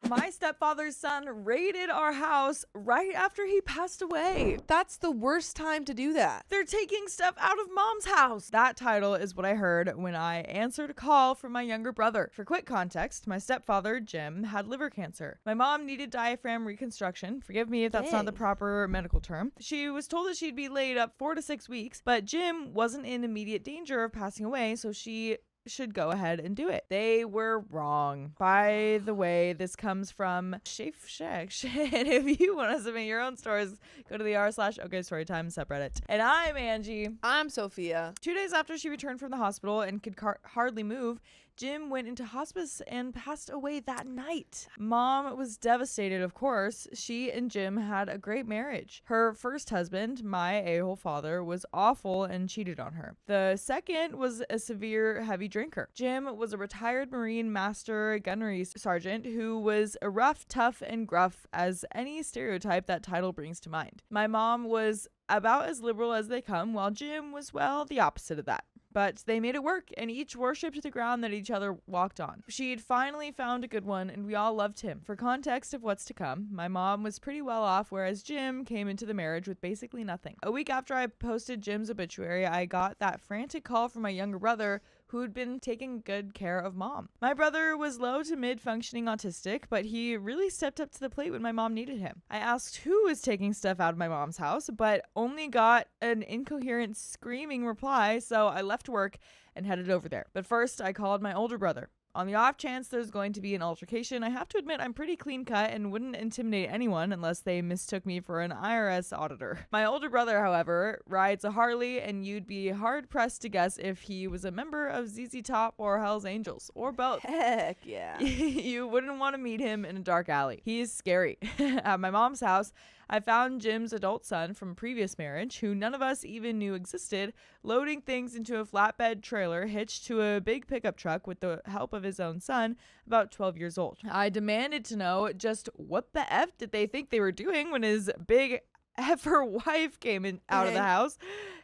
My stepfather's son raided our house right after he passed away. That's the worst time to do that. They're taking stuff out of mom's house. That title is what I heard when I answered a call from my younger brother. For quick context, my stepfather, Jim, had liver cancer. My mom needed diaphragm reconstruction. Forgive me if that's not the proper medical term. She was told that she'd be laid up 4 to 6 weeks, but Jim wasn't in immediate danger of passing away, so she should go ahead and do it. They were wrong. By the way, this comes from Shafe Shack. And if you want to submit your own stories, go to the r/OKStorytime subreddit. And I'm Angie. I'm Sophia. 2 days after she returned from the hospital and could hardly move, Jim went into hospice and passed away that night. Mom was devastated, of course. She and Jim had a great marriage. Her first husband, my a-hole father, was awful and cheated on her. The second was a severe heavy drinker. Jim was a retired Marine Master Gunnery Sergeant who was a rough, tough, and gruff as any stereotype that title brings to mind. My mom was about as liberal as they come, while Jim was, well, the opposite of that. But they made it work, and each worshipped the ground that each other walked on. She'd finally found a good one, and we all loved him. For context of what's to come, my mom was pretty well off, whereas Jim came into the marriage with basically nothing. A week after I posted Jim's obituary, I got that frantic call from my younger brother, who'd been taking good care of mom. My brother was low to mid-functioning autistic, but he really stepped up to the plate when my mom needed him. I asked who was taking stuff out of my mom's house, but only got an incoherent screaming reply, so I left work and headed over there. But first, I called my older brother. On the off chance there's going to be an altercation, I have to admit I'm pretty clean cut and wouldn't intimidate anyone unless they mistook me for an IRS auditor. My older brother, however, rides a Harley, and you'd be hard pressed to guess if he was a member of ZZ Top or Hell's Angels, or both. Heck yeah. You wouldn't want to meet him in a dark alley. He is scary. At my mom's house, I found Jim's adult son from a previous marriage, who none of us even knew existed, loading things into a flatbed trailer hitched to a big pickup truck with the help of his own son, about 12 years old. I demanded to know just what the F did they think they were doing when his big heifer wife came out of the house,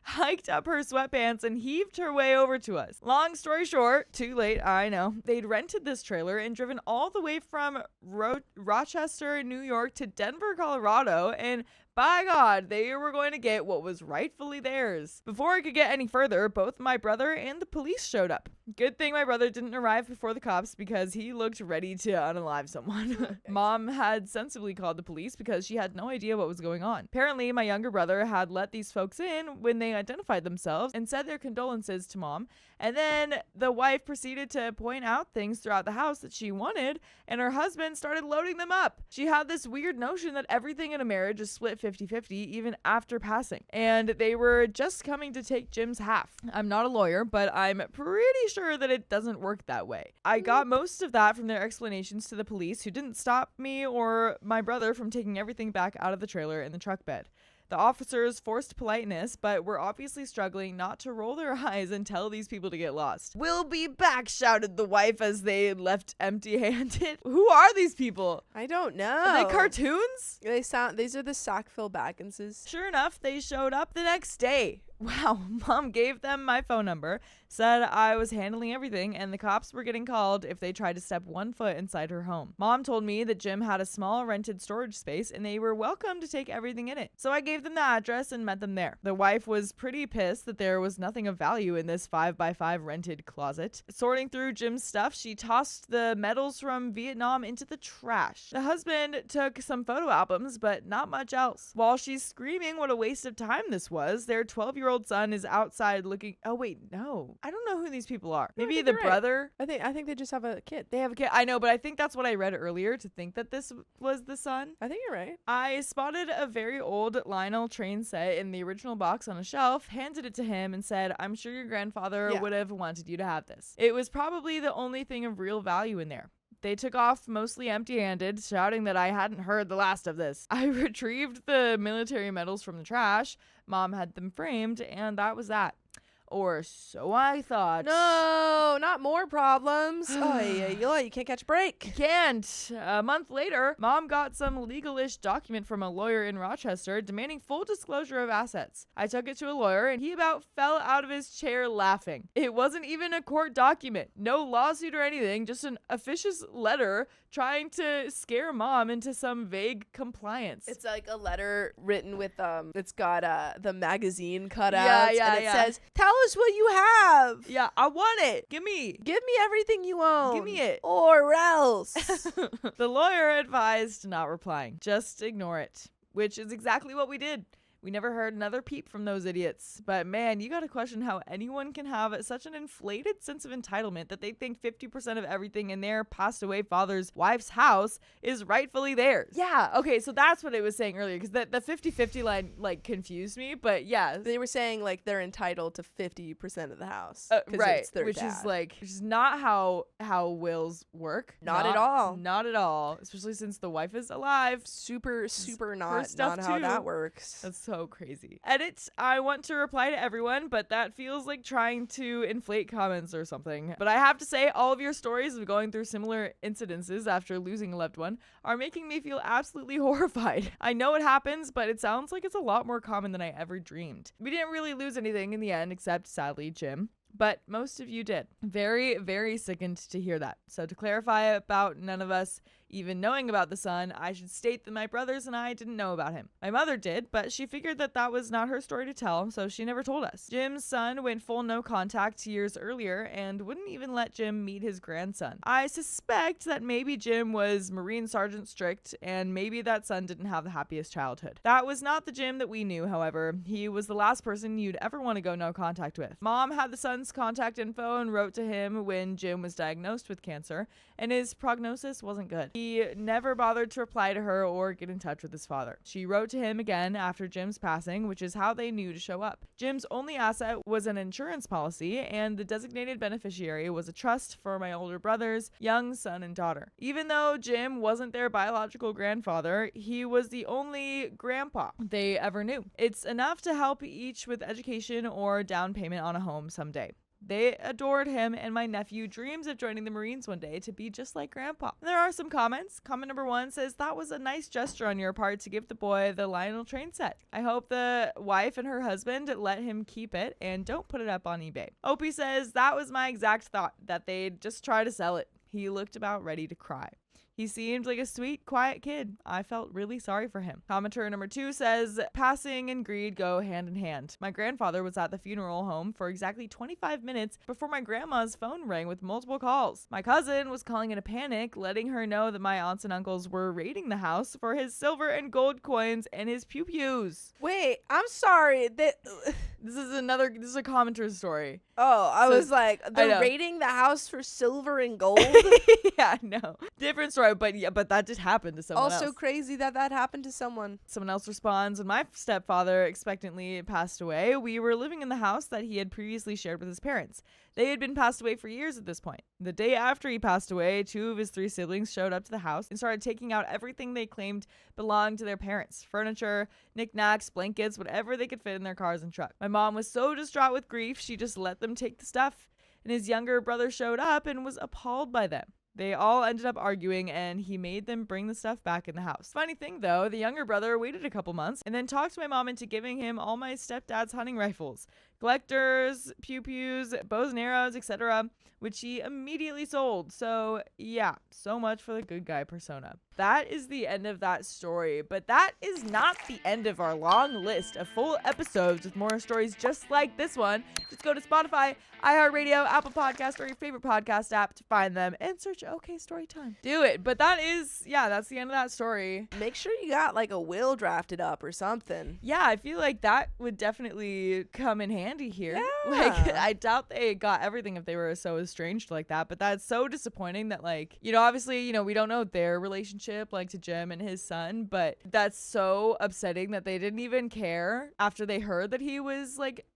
hiked up her sweatpants, and heaved her way over to us. Long story short, too late, I know. They'd rented this trailer and driven all the way from Rochester, New York to Denver, Colorado, and by God, they were going to get what was rightfully theirs. Before I could get any further, both my brother and the police showed up. Good thing my brother didn't arrive before the cops because he looked ready to unalive someone. Mom had sensibly called the police because she had no idea what was going on. Apparently, my younger brother had let these folks in when they identified themselves and said their condolences to mom. And then the wife proceeded to point out things throughout the house that she wanted, and her husband started loading them up. She had this weird notion that everything in a marriage is split 50-50 even after passing, and they were just coming to take Jim's half. I'm not a lawyer, but I'm pretty sure that it doesn't work that way. I got most of that from their explanations to the police, who didn't stop me or my brother from taking everything back out of the trailer in the truck bed. The officers forced politeness, but were obviously struggling not to roll their eyes and tell these people to get lost. "We'll be back," shouted the wife as they left empty-handed. Who are these people? I don't know. Are they cartoons? These are the Sackville Bagginses. Sure enough, they showed up the next day. Wow, Mom gave them my phone number, said I was handling everything, and the cops were getting called if they tried to step 1 foot inside her home. Mom told me that Jim had a small rented storage space and they were welcome to take everything in it. So I gave them the address and met them there. The wife was pretty pissed that there was nothing of value in this 5x5 rented closet. Sorting through Jim's stuff, she tossed the medals from Vietnam into the trash. The husband took some photo albums, but not much else. While she's screaming what a waste of time this was, their 12-year-old son is outside looking. Oh wait, no, I don't know who these people are. Maybe the brother. Right. I think they just have a kid. They have a kid. I know, but I think that's what I read earlier, to think that this was the son. I think you're right. I spotted a very old Lionel train set in the original box on a shelf, handed it to him, and said, "I'm sure your grandfather would have wanted you to have this." It was probably the only thing of real value in there. They took off mostly empty-handed, shouting that I hadn't heard the last of this. I retrieved the military medals from the trash. Mom had them framed, and that was that. Or so I thought. No, not more problems. Oh, you can't catch a break. You can't. A month later, Mom got some legal-ish document from a lawyer in Rochester demanding full disclosure of assets. I took it to a lawyer, and he about fell out of his chair laughing. It wasn't even a court document. No lawsuit or anything, just an officious letter trying to scare mom into some vague compliance. It's like a letter written with it's got the magazine cutouts, Yeah, and it says, "Tell us what you have. Yeah, I want it. Give me Everything you own. Give me it. Or else." The lawyer advised not replying. Just ignore it, which is exactly what we did. We never heard another peep from those idiots. But man, you gotta question how anyone can have such an inflated sense of entitlement that they think 50% of everything in their passed away father's wife's house is rightfully theirs. Yeah, okay, so that's what I was saying earlier, because the 50-50 line like confused me, but yeah. They were saying like they're entitled to 50% of the house. Right, it's their which dad. which is not how wills work. Not at all. Not at all, especially since the wife is alive. Super not stuff how too. that works. That's so crazy. Edit, I want to reply to everyone, but that feels like trying to inflate comments or something. But I have to say, all of your stories of going through similar incidences after losing a loved one are making me feel absolutely horrified. I know it happens, but it sounds like it's a lot more common than I ever dreamed. We didn't really lose anything in the end, except sadly Jim. But most of you did. Very, very sickened to hear that. So to clarify about none of us even knowing about the son, I should state that my brothers and I didn't know about him. My mother did, but she figured that was not her story to tell, so she never told us. Jim's son went full no contact years earlier and wouldn't even let Jim meet his grandson. I suspect that maybe Jim was Marine Sergeant strict, and maybe that son didn't have the happiest childhood. That was not the Jim that we knew, however. He was the last person you'd ever want to go no contact with. Mom had the son's contact info and wrote to him when Jim was diagnosed with cancer, and his prognosis wasn't good. He never bothered to reply to her or get in touch with his father. She wrote to him again after Jim's passing, which is how they knew to show up. Jim's only asset was an insurance policy, and the designated beneficiary was a trust for my older brothers, young son and daughter. Even though Jim wasn't their biological grandfather, he was the only grandpa they ever knew. It's enough to help each with education or down payment on a home someday. They adored him, and my nephew dreams of joining the Marines one day to be just like Grandpa. And there are some comments. Comment number 1 says, that was a nice gesture on your part to give the boy the Lionel train set. I hope the wife and her husband let him keep it and don't put it up on eBay. Opie says, that was my exact thought, that they'd just try to sell it. He looked about ready to cry. He seemed like a sweet, quiet kid. I felt really sorry for him. Commenter number 2 says, passing and greed go hand in hand. My grandfather was at the funeral home for exactly 25 minutes before my grandma's phone rang with multiple calls. My cousin was calling in a panic, letting her know that my aunts and uncles were raiding the house for his silver and gold coins and his pew-pews. Wait, I'm sorry. This is a commenter's story. Oh, I was like, they're raiding the house for silver and gold? Yeah, no. Different story, but that did happen to someone else. Also crazy that happened to someone. Someone else responds, when my stepfather expectantly passed away, we were living in the house that he had previously shared with his parents. They had been passed away for years at this point. The day after he passed away, 2 of his 3 siblings showed up to the house and started taking out everything they claimed belonged to their parents. Furniture, knickknacks, blankets, whatever they could fit in their cars and truck. My mom was so distraught with grief, she just let them take the stuff. And his younger brother showed up and was appalled by them. They all ended up arguing, and he made them bring the stuff back in the house. Funny thing, though, the younger brother waited a couple months and then talked my mom into giving him all my stepdad's hunting rifles, collectors, pew-pews, bows and arrows, etc., which he immediately sold. So, yeah, so much for the good guy persona. That is the end of that story, but that is not the end of our long list of full episodes with more stories just like this one. Just go to Spotify, iHeartRadio, Apple Podcast, or your favorite podcast app to find them and search OK Storytime. Do it. But that's the end of that story. Make sure you got like a will drafted up or something. Yeah, I feel like that would definitely come in handy here. Yeah. Like, I doubt they got everything if they were so estranged like that, but that's so disappointing that, like, obviously, we don't know their relationship, like, to Jim and his son, but that's so upsetting that they didn't even care after they heard that he was, like,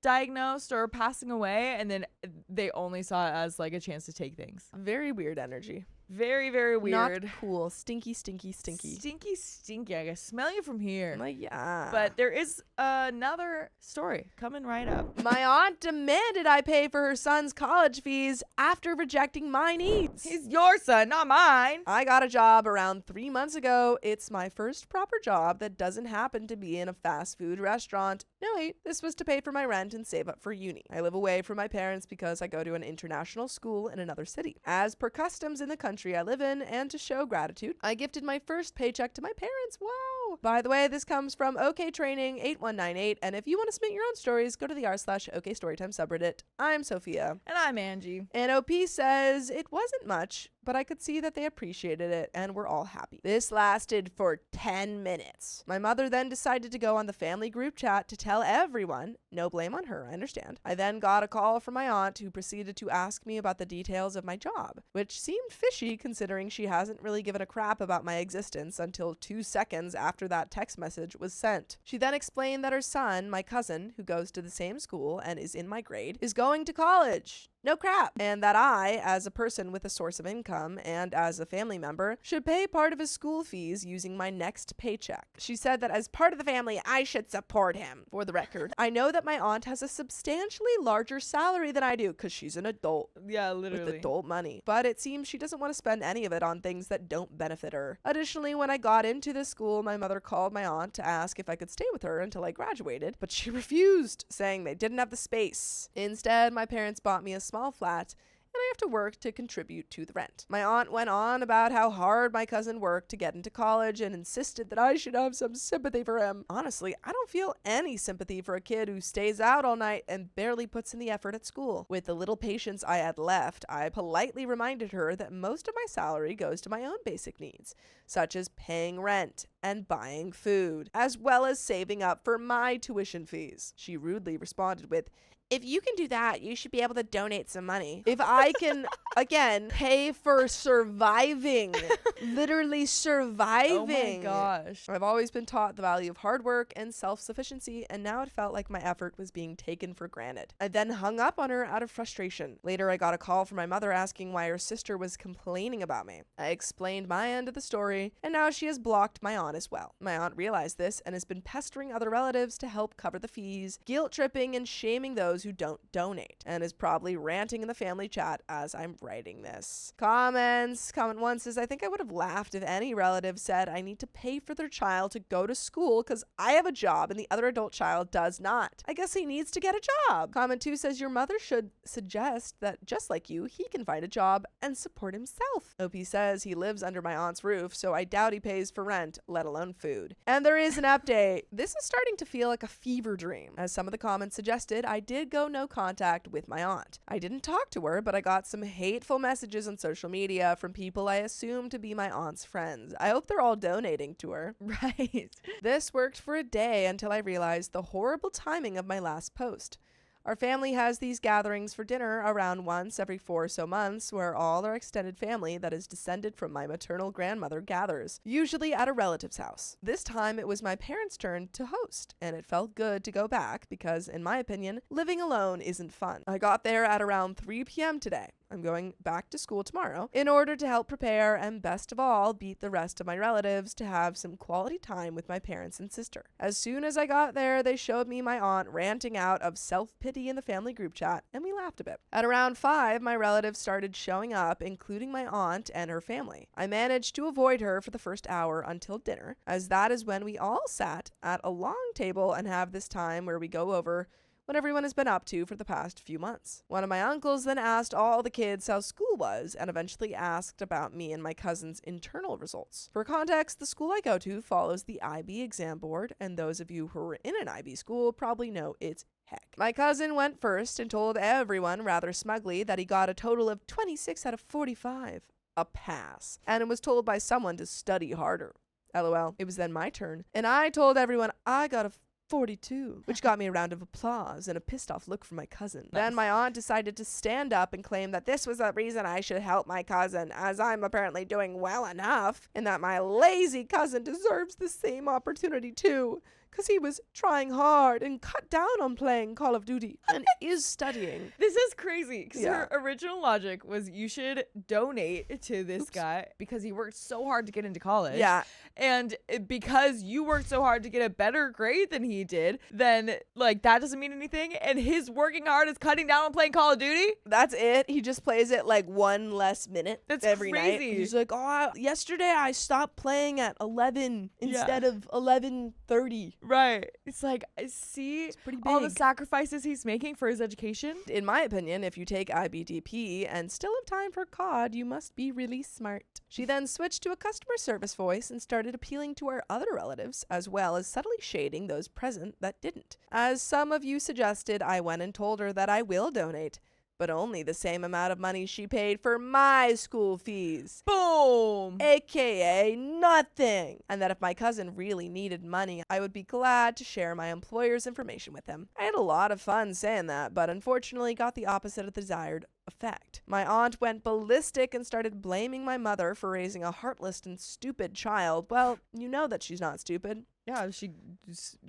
diagnosed or passing away, and then they only saw it as, like, a chance to take things. Very weird energy. Very, very weird. Not cool. Stinky, stinky, stinky. Stinky, stinky. I can smell you from here. Like, yeah. But there is another story coming right up. My aunt demanded I pay for her son's college fees after rejecting my needs. He's your son, not mine. I got a job around 3 months ago. It's my first proper job that doesn't happen to be in a fast food restaurant. No, wait, this was to pay for my rent and save up for uni. I live away from my parents because I go to an international school in another city. As per customs in the country, country I live in, and to show gratitude, I gifted my first paycheck to my parents. Wow. By the way, this comes from OK Training 8198, and if you want to submit your own stories, go to the r/OK Storytime subreddit. I'm Sophia. And I'm Angie. And OP says, it wasn't much, but I could see that they appreciated it and were all happy. This lasted for 10 minutes. My mother then decided to go on the family group chat to tell everyone. No blame on her, I understand. I then got a call from my aunt who proceeded to ask me about the details of my job, which seemed fishy considering she hasn't really given a crap about my existence until 2 seconds after that text message was sent. She then explained that her son, my cousin, who goes to the same school and is in my grade, is going to college. No crap. And that I, as a person with a source of income and as a family member, should pay part of his school fees using my next paycheck. She said that as part of the family, I should support him. For the record, I know that my aunt has a substantially larger salary than I do because she's an adult. Yeah, literally. With adult money. But it seems she doesn't want to spend any of it on things that don't benefit her. Additionally, when I got into this school, my mother called my aunt to ask if I could stay with her until I graduated, but she refused, saying they didn't have the space. Instead, my parents bought me a small flat, and I have to work to contribute to the rent. My aunt went on about how hard my cousin worked to get into college and insisted that I should have some sympathy for him. Honestly, I don't feel any sympathy for a kid who stays out all night and barely puts in the effort at school. With the little patience I had left, I politely reminded her that most of my salary goes to my own basic needs, such as paying rent and buying food, as well as saving up for my tuition fees. She rudely responded with, if you can do that, you should be able to donate some money. If I can, again, pay for surviving, literally surviving. Oh my gosh. I've always been taught the value of hard work and self-sufficiency, and now it felt like my effort was being taken for granted. I then hung up on her out of frustration. Later, I got a call from my mother asking why her sister was complaining about me. I explained my end of the story, and now she has blocked my aunt as well. My aunt realized this and has been pestering other relatives to help cover the fees, guilt-tripping and shaming those who don't donate, and is probably ranting in the family chat as I'm writing this. Comments. Comment 1 says, I think I would have laughed if any relative said I need to pay for their child to go to school because I have a job and the other adult child does not. I guess he needs to get a job. Comment 2 says, your mother should suggest that just like you, he can find a job and support himself. OP says he lives under my aunt's roof, so I doubt he pays for rent, let alone food. And there is an update. This is starting to feel like a fever dream. As some of the comments suggested, I did go no contact with my aunt. I didn't talk to her, but I got some hateful messages on social media from people I assume to be my aunt's friends. I hope they're all donating to her. Right. This worked for a day until I realized the horrible timing of my last post. Our family has these gatherings for dinner around once every 4 or so months where all our extended family that is descended from my maternal grandmother gathers, usually at a relative's house. This time it was my parents' turn to host, and it felt good to go back because, in my opinion, living alone isn't fun. I got there at around 3 p.m. today. I'm going back to school tomorrow in order to help prepare and, best of all, beat the rest of my relatives to have some quality time with my parents and sister. As soon as I got there, they showed me my aunt ranting out of self-pity in the family group chat, and we laughed a bit. At around 5, my relatives started showing up, including my aunt and her family. I managed to avoid her for the first hour until dinner, as that is when we all sat at a long table and have this time where we go over what everyone has been up to for the past few months. One of my uncles then asked all the kids how school was and eventually asked about me and my cousin's internal results. For context, the school I go to follows the IB exam board, and those of you who are in an IB school probably know it's heck. My cousin went first and told everyone rather smugly that he got a total of 26 out of 45. A pass. And was told by someone to study harder. LOL. It was then my turn, and I told everyone I got a 42, which got me a round of applause and a pissed off look from my cousin. Nice. Then my aunt decided to stand up and claim that this was the reason I should help my cousin, as I'm apparently doing well enough, and that my lazy cousin deserves the same opportunity too, because he was trying hard and cut down on playing Call of Duty and is studying. This is crazy because Yeah. her original logic was you should donate to this guy because he worked so hard to get into college. Yeah. And because you worked so hard to get a better grade than he did, then like that doesn't mean anything. And his working hard is cutting down on playing Call of Duty. That's it. He just plays it like one less minute That's every night. crazy. He's like, yesterday I stopped playing at 11 instead of 11:30. Right. It's like, see pretty all the big. sacrifices he's making for his education? In my opinion, if you take IBDP and still have time for COD, you must be really smart. She then switched to a customer service voice and started appealing to our other relatives, as well as subtly shading those present that didn't. As some of you suggested, I went and told her that I will donate, but only the same amount of money she paid for my school fees. Boom! AKA nothing. And that if my cousin really needed money, I would be glad to share my employer's information with him. I had a lot of fun saying that, but unfortunately got the opposite of the desired effect. My aunt went ballistic and started blaming my mother for raising a heartless and stupid child. Well, you know that she's not stupid. Yeah, she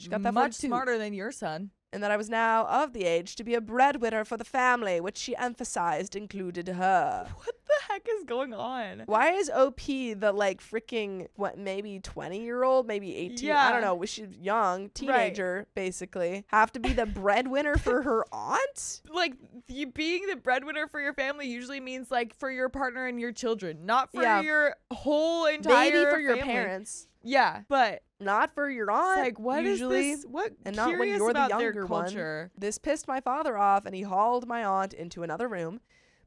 got that much too. smarter than your son. And that I was now of the age to be a breadwinner for the family, which she emphasized included her. What the heck is going on? Why is OP the like freaking, what, maybe 20-year-old, maybe 18? Yeah. I don't know. She's young, teenager, basically. Have to be the breadwinner for her aunt? Like, you being the breadwinner for your family usually means like for your partner and your children, not for Yeah. your whole entire Maybe for your family. parents. Yeah, but Not for your aunt. it's like, what is usually. this? What? And not when curious you're the about their younger one. culture. This pissed my father off, and he hauled my aunt into another room,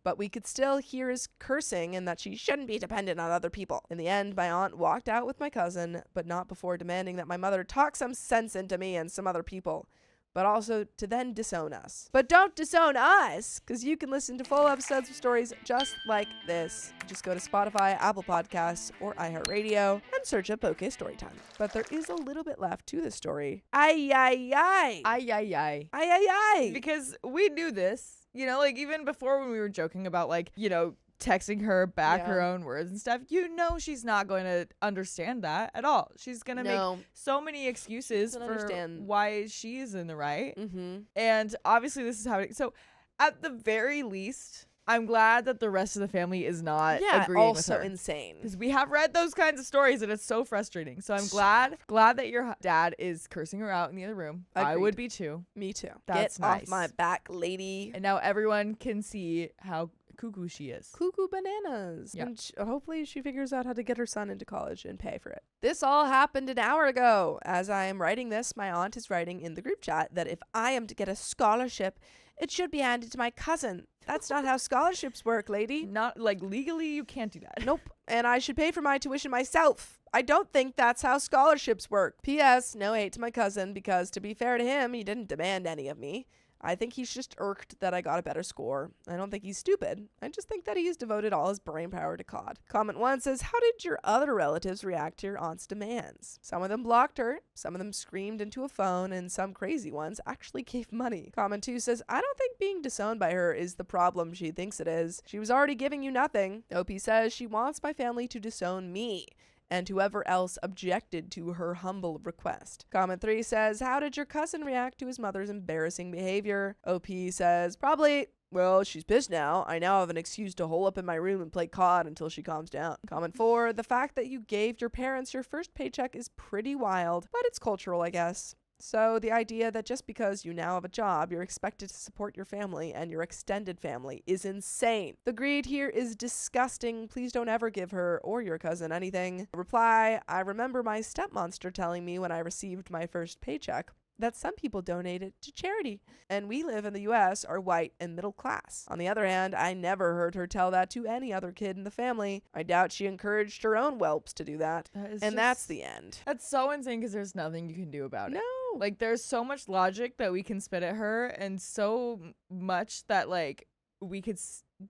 but we could still hear his cursing and that she shouldn't be dependent on other people. In the end, my aunt walked out with my cousin, but not before demanding that my mother talk some sense into me and some other people, but also to then disown us. But don't disown us, because you can listen to full episodes of stories just like this. Just go to Spotify, Apple Podcasts, or iHeartRadio and search up OK Storytime. But there is a little bit left to the story. Ay, ay, ay. Ay, ay, ay. Ay, ay, ay. Because we knew this, you know, like even before when we were joking about like, you know, texting her back her own words and stuff, you know, she's not going to understand that at all. She's going to make so many excuses for why she's in the right. Mm-hmm. And obviously this is how it, so at the very least, I'm glad that the rest of the family is not agreeing with her. Also insane. Because we have read those kinds of stories and it's so frustrating. So I'm glad that your dad is cursing her out in the other room. Agreed. I would be too. Me too. That's Get nice. off my back, lady. And now everyone can see how cuckoo she is. Cuckoo bananas. Yeah. And hopefully she figures out how to get her son into college and pay for it. This all happened an hour ago. As I am writing this, my aunt is writing in the group chat that if I am to get a scholarship, it should be handed to my cousin. That's not how scholarships work, lady. Not like legally, you can't do that. Nope. And I should pay for my tuition myself. I don't think that's how scholarships work. P.S. No hate to my cousin, because to be fair to him, he didn't demand any of me. I think he's just irked that I got a better score. I don't think he's stupid. I just think that he's devoted all his brain power to COD. Comment 1 says, how did your other relatives react to your aunt's demands? Some of them blocked her, some of them screamed into a phone, and some crazy ones actually gave money. Comment 2 says, I don't think being disowned by her is the problem she thinks it is. She was already giving you nothing. OP says she wants my family to disown me and whoever else objected to her humble request. Comment 3 says, how did your cousin react to his mother's embarrassing behavior? OP says, probably, well, she's pissed now. I now have an excuse to hole up in my room and play COD until she calms down. Comment 4, the fact that you gave your parents your first paycheck is pretty wild, but it's cultural, I guess. So the idea that just because you now have a job, you're expected to support your family and your extended family is insane. The greed here is disgusting. Please don't ever give her or your cousin anything. Reply, I remember my stepmonster telling me when I received my first paycheck that some people donate it to charity, and we live in the US, are white and middle class. On the other hand, I never heard her tell that to any other kid in the family. I doubt she encouraged her own whelps to do that. That's the end. That's so insane because there's nothing you can do about it. No. Like, there's so much logic that we can spit at her, and so much that, like, we could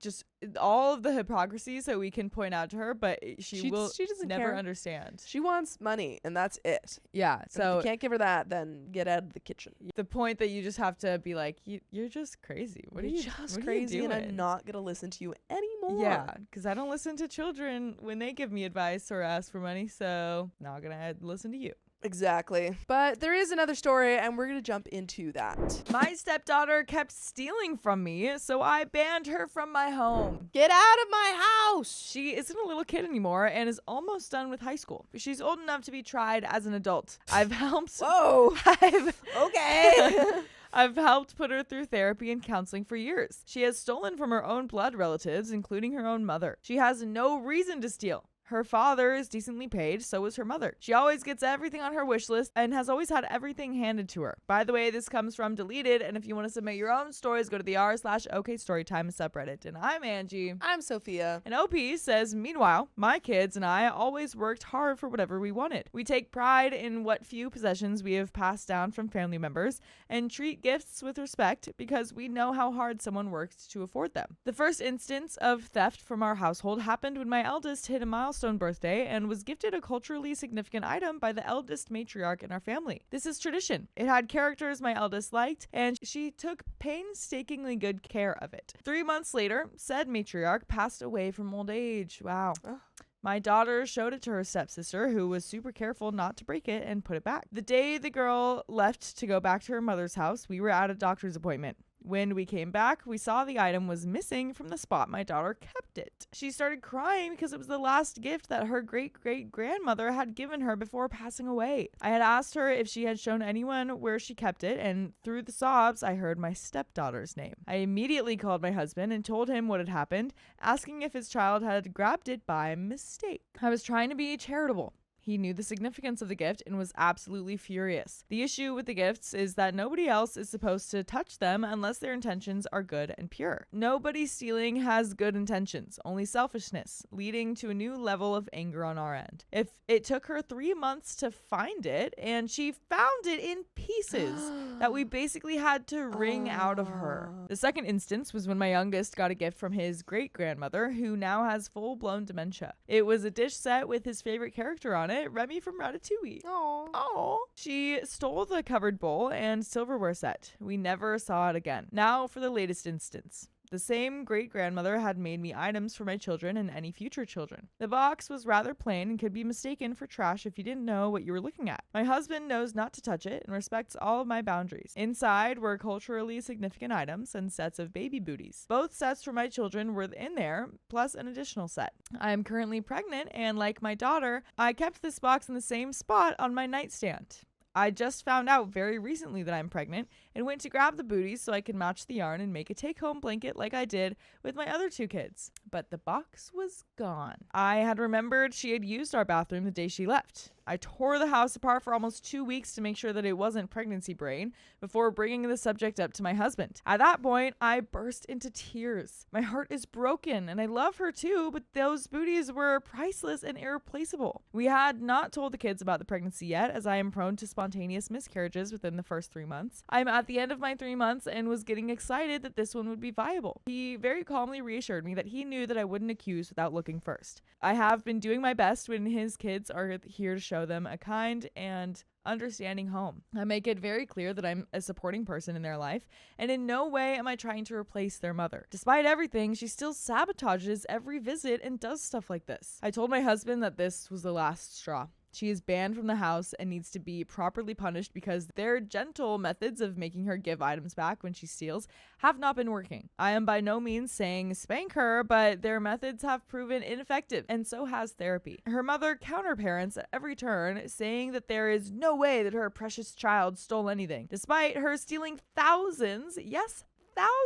just all of the hypocrisies that we can point out to her, but she doesn't never understand. She wants money, and that's it. Yeah. And so if you can't give her that, then get out of the kitchen. The point that you just have to be like, you're just crazy. What are you just crazy, and I'm not gonna listen to you anymore. Yeah, because I don't listen to children when they give me advice or ask for money, so not gonna listen to you. Exactly. But there is another story, and we're going to jump into that. My stepdaughter kept stealing from me, so I banned her from my home. Get out of my house! She isn't a little kid anymore and is almost done with high school. She's old enough to be tried as an adult. I've helped... Whoa! Okay! I've helped put her through therapy and counseling for years. She has stolen from her own blood relatives, including her own mother. She has no reason to steal. Her father is decently paid, so is her mother. She always gets everything on her wish list and has always had everything handed to her. By the way, this comes from Deleted, and if you want to submit your own stories, go to the r/OKStorytime subreddit. And I'm Angie. I'm Sophia. And OP says, meanwhile, my kids and I always worked hard for whatever we wanted. We take pride in what few possessions we have passed down from family members and treat gifts with respect because we know how hard someone worked to afford them. The first instance of theft from our household happened when my eldest hit a milestone birthday and was gifted a culturally significant item by the eldest matriarch in our family. This is tradition. It had characters my eldest liked, and she took painstakingly good care of it. 3 months later, said matriarch passed away from old age. Wow. Oh. My daughter showed it to her stepsister, who was super careful not to break it and put it back. The day the girl left to go back to her mother's house, we were at a doctor's appointment. When we came back, we saw the item was missing from the spot my daughter kept it. She started crying because it was the last gift that her great-great-grandmother had given her before passing away. I had asked her if she had shown anyone where she kept it, and through the sobs, I heard my stepdaughter's name. I immediately called my husband and told him what had happened, asking if his child had grabbed it by mistake. I was trying to be charitable. He knew the significance of the gift and was absolutely furious. The issue with the gifts is that nobody else is supposed to touch them unless their intentions are good and pure. Nobody stealing has good intentions, only selfishness, leading to a new level of anger on our end. If it took her 3 months to find it, and she found it in pieces that we basically had to wring out of her. The second instance was when my youngest got a gift from his great-grandmother, who now has full-blown dementia. It was a dish set with his favorite character on it, Remy from Ratatouille. Oh. She stole the covered bowl and silverware set. We never saw it again. Now for the latest instance. The same great-grandmother had made me items for my children and any future children. The box was rather plain and could be mistaken for trash if you didn't know what you were looking at. My husband knows not to touch it and respects all of my boundaries. Inside were culturally significant items and sets of baby booties. Both sets for my children were in there, plus an additional set. I am currently pregnant, and like my daughter, I kept this box in the same spot on my nightstand. I just found out very recently that I'm pregnant and went to grab the booties so I could match the yarn and make a take-home blanket like I did with my other 2 kids. But the box was gone. I had remembered she had used our bathroom the day she left. I tore the house apart for almost 2 weeks to make sure that it wasn't pregnancy brain before bringing the subject up to my husband. At that point, I burst into tears. My heart is broken and I love her too, but those booties were priceless and irreplaceable. We had not told the kids about the pregnancy yet, as I am prone to spontaneous miscarriages within the first 3 months. I'm at the end of my 3 months and was getting excited that this one would be viable. He very calmly reassured me that he knew that I wouldn't accuse without looking first. I have been doing my best when his kids are here to show them a kind and understanding home. I make it very clear that I'm a supporting person in their life, and in no way am I trying to replace their mother. Despite everything, she still sabotages every visit and does stuff like this. I told my husband that this was the last straw. She is banned from the house and needs to be properly punished because their gentle methods of making her give items back when she steals have not been working. I am by no means saying spank her, but their methods have proven ineffective, and so has therapy. Her mother counterparents at every turn, saying that there is no way that her precious child stole anything, despite her stealing thousands, yes,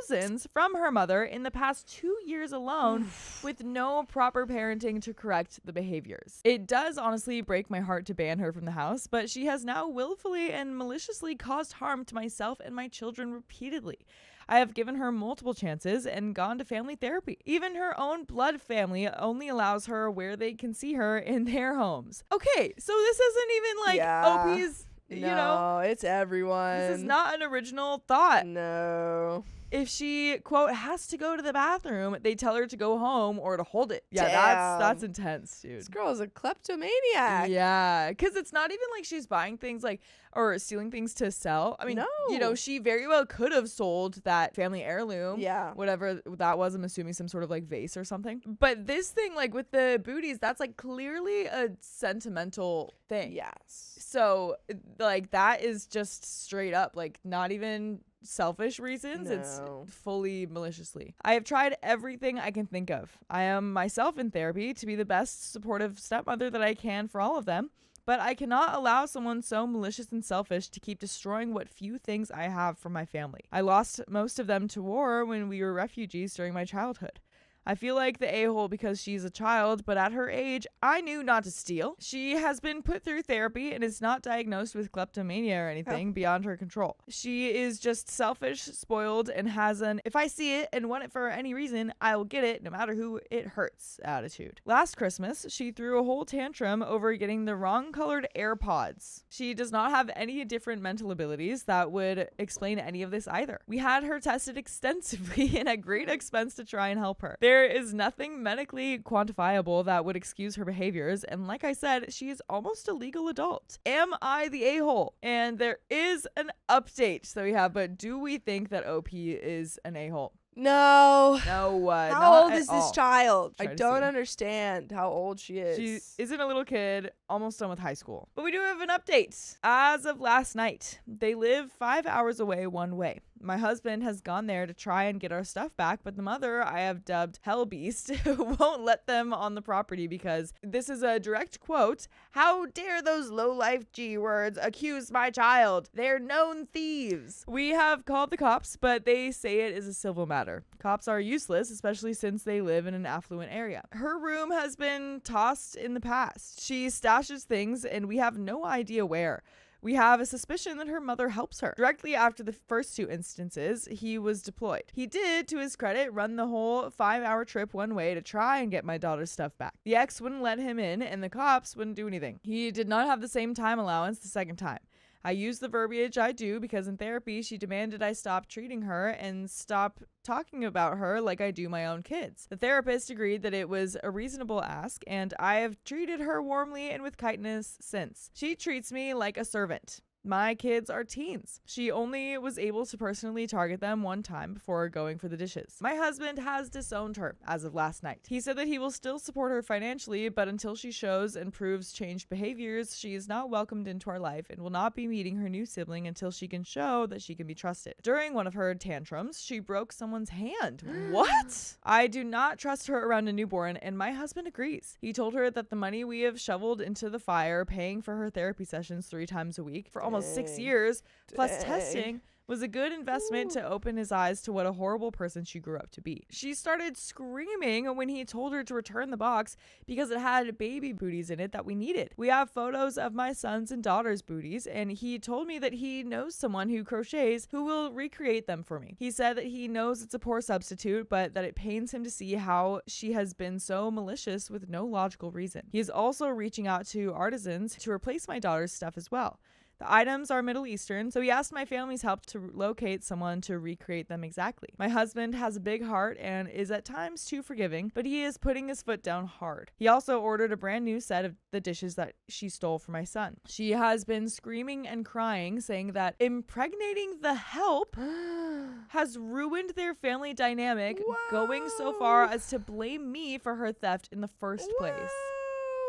thousands from her mother in the past 2 years alone with no proper parenting to correct the behaviors. It does honestly break my heart to ban her from the house, but she has now willfully and maliciously caused harm to myself and my children repeatedly. I have given her multiple chances and gone to family therapy. Even her own blood family only allows her where they can see her in their homes. Okay, so this isn't even like OP's, you know. It's everyone. This is not an original thought. No. If she, quote, has to go to the bathroom, they tell her to go home or to hold it. Yeah, that's intense, dude. This girl is a kleptomaniac. Yeah, because it's not even like she's buying things like, or stealing things to sell. I mean, no. You know, she very well could have sold that family heirloom. Yeah. Whatever that was, I'm assuming some sort of like vase or something. But this thing, like with the booties, that's like clearly a sentimental thing. Yes. So, like, that is just straight up, like, not even selfish reasons. No. It's fully maliciously. I have tried everything I can think of. I am myself in therapy to be the best supportive stepmother that I can for all of them, but I cannot allow someone so malicious and selfish to keep destroying what few things I have from my family. I lost most of them to war when we were refugees during my childhood. I feel like the a-hole because she's a child, but at her age, I knew not to steal. She has been put through therapy and is not diagnosed with kleptomania or anything beyond her control. She is just selfish, spoiled, and has an if I see it and want it for any reason, I will get it no matter who it hurts attitude. Last Christmas, she threw a whole tantrum over getting the wrong colored AirPods. She does not have any different mental abilities that would explain any of this either. We had her tested extensively and at great expense to try and help her. There is nothing medically quantifiable that would excuse her behaviors, and like I said, she is almost a legal adult. Am I the a-hole? And there is an update that we have, but do we think that OP is an a-hole? No. How old is this child? I don't understand how old she is. She isn't a little kid, almost done with high school. But we do have an update. As of last night, they live 5 hours away one way. My husband has gone there to try and get our stuff back, but the mother, I have dubbed Hell Beast, won't let them on the property because this is a direct quote. How dare those low-life G-words accuse my child? They're known thieves. We have called the cops, but they say it is a civil matter. Cops are useless, especially since they live in an affluent area. Her room has been tossed in the past. She stashes things, and we have no idea where. We have a suspicion that her mother helps her. Directly after the first two instances, he was deployed. He did, to his credit, run the whole 5-hour trip one way to try and get my daughter's stuff back. The ex wouldn't let him in, and the cops wouldn't do anything. He did not have the same time allowance the second time. I use the verbiage I do because in therapy, she demanded I stop treating her and stop talking about her like I do my own kids. The therapist agreed that it was a reasonable ask, and I have treated her warmly and with kindness since. She treats me like a servant. My kids are teens. She only was able to personally target them one time before going for the dishes. My husband has disowned her as of last night. He said that he will still support her financially, but until she shows and proves changed behaviors, she is not welcomed into our life and will not be meeting her new sibling until she can show that she can be trusted. During one of her tantrums, she broke someone's hand. What? I do not trust her around a newborn, and my husband agrees. He told her that the money we have shoveled into the fire, paying for her therapy sessions 3 times a week for almost 6 years, plus testing, was a good investment to open his eyes to what a horrible person she grew up to be. She started screaming when he told her to return the box because it had baby booties in it that we needed. We have photos of my son's and daughter's booties, and he told me that he knows someone who crochets who will recreate them for me. He said that he knows it's a poor substitute, but that it pains him to see how she has been so malicious with no logical reason. He is also reaching out to artisans to replace my daughter's stuff as well. The items are Middle Eastern, so he asked my family's help to locate someone to recreate them exactly. My husband has a big heart and is at times too forgiving, but he is putting his foot down hard. He also ordered a brand new set of the dishes that she stole from my son. She has been screaming and crying, saying that impregnating the help has ruined their family dynamic, going so far as to blame me for her theft in the first place.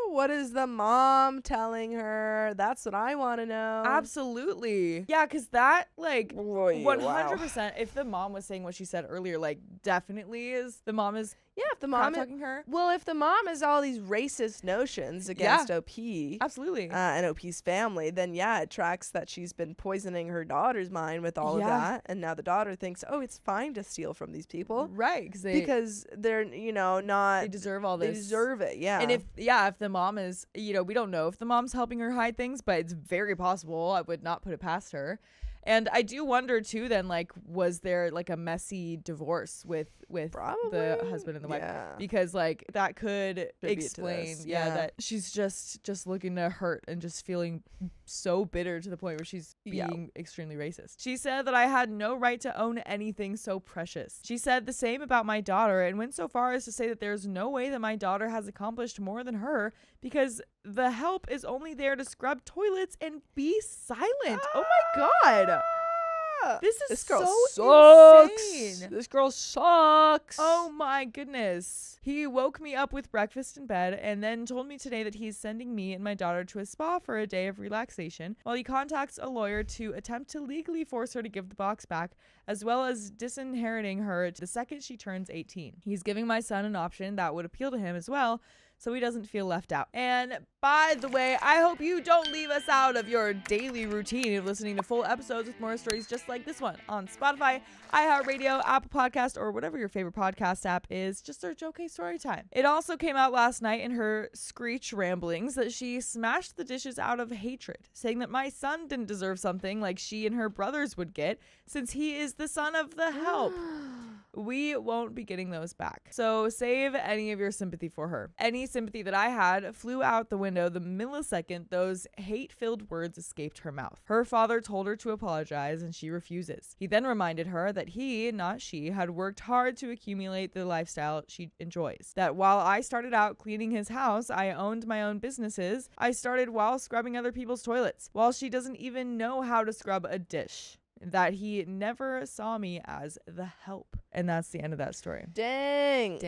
What is the mom telling her? That's what I want to know. Absolutely. Yeah, because that, like, 100%, if the mom was saying what she said earlier, like, definitely is, the mom is... Yeah, if the mom talking her. Well, if the mom has all these racist notions against OP, absolutely, and OP's family, then yeah, it tracks that she's been poisoning her daughter's mind with all of that, and now the daughter thinks, oh, it's fine to steal from these people, right? Because they're, not. They deserve all this. They deserve it, yeah. And if the mom is, we don't know if the mom's helping her hide things, but it's very possible. I would not put it past her. And I do wonder too then, like, was there like a messy divorce with the husband and the wife? Because like that could explain that she's just looking to hurt and just feeling so bitter to the point where she's being extremely racist. She said that I had no right to own anything so precious. She said the same about my daughter and went so far as to say that there's no way that my daughter has accomplished more than her because the help is only there to scrub toilets and be silent. Oh my God. This girl sucks. Insane. This girl sucks. Oh my goodness. He woke me up with breakfast in bed and then told me today that he's sending me and my daughter to a spa for a day of relaxation while he contacts a lawyer to attempt to legally force her to give the box back, as well as disinheriting her the second she turns 18. He's giving my son an option that would appeal to him as well, so he doesn't feel left out. And By the way, I hope you don't leave us out of your daily routine of listening to full episodes with more stories just like this one on Spotify, iHeartRadio, Apple Podcast, or whatever your favorite podcast app is. Just search OK Storytime. It also came out last night in her screech ramblings that she smashed the dishes out of hatred, saying that my son didn't deserve something like she and her brothers would get since he is the son of the help. We won't be getting those back. So save any of your sympathy for her. Any sympathy that I had flew out the window the millisecond those hate-filled words escaped her mouth. Her father told her to apologize and she refuses. He then reminded her that he, not she, had worked hard to accumulate the lifestyle she enjoys. That while I started out cleaning his house, I owned my own businesses. I started while scrubbing other people's toilets, while she doesn't even know how to scrub a dish. That he never saw me as the help. And that's the end of that story. Dang.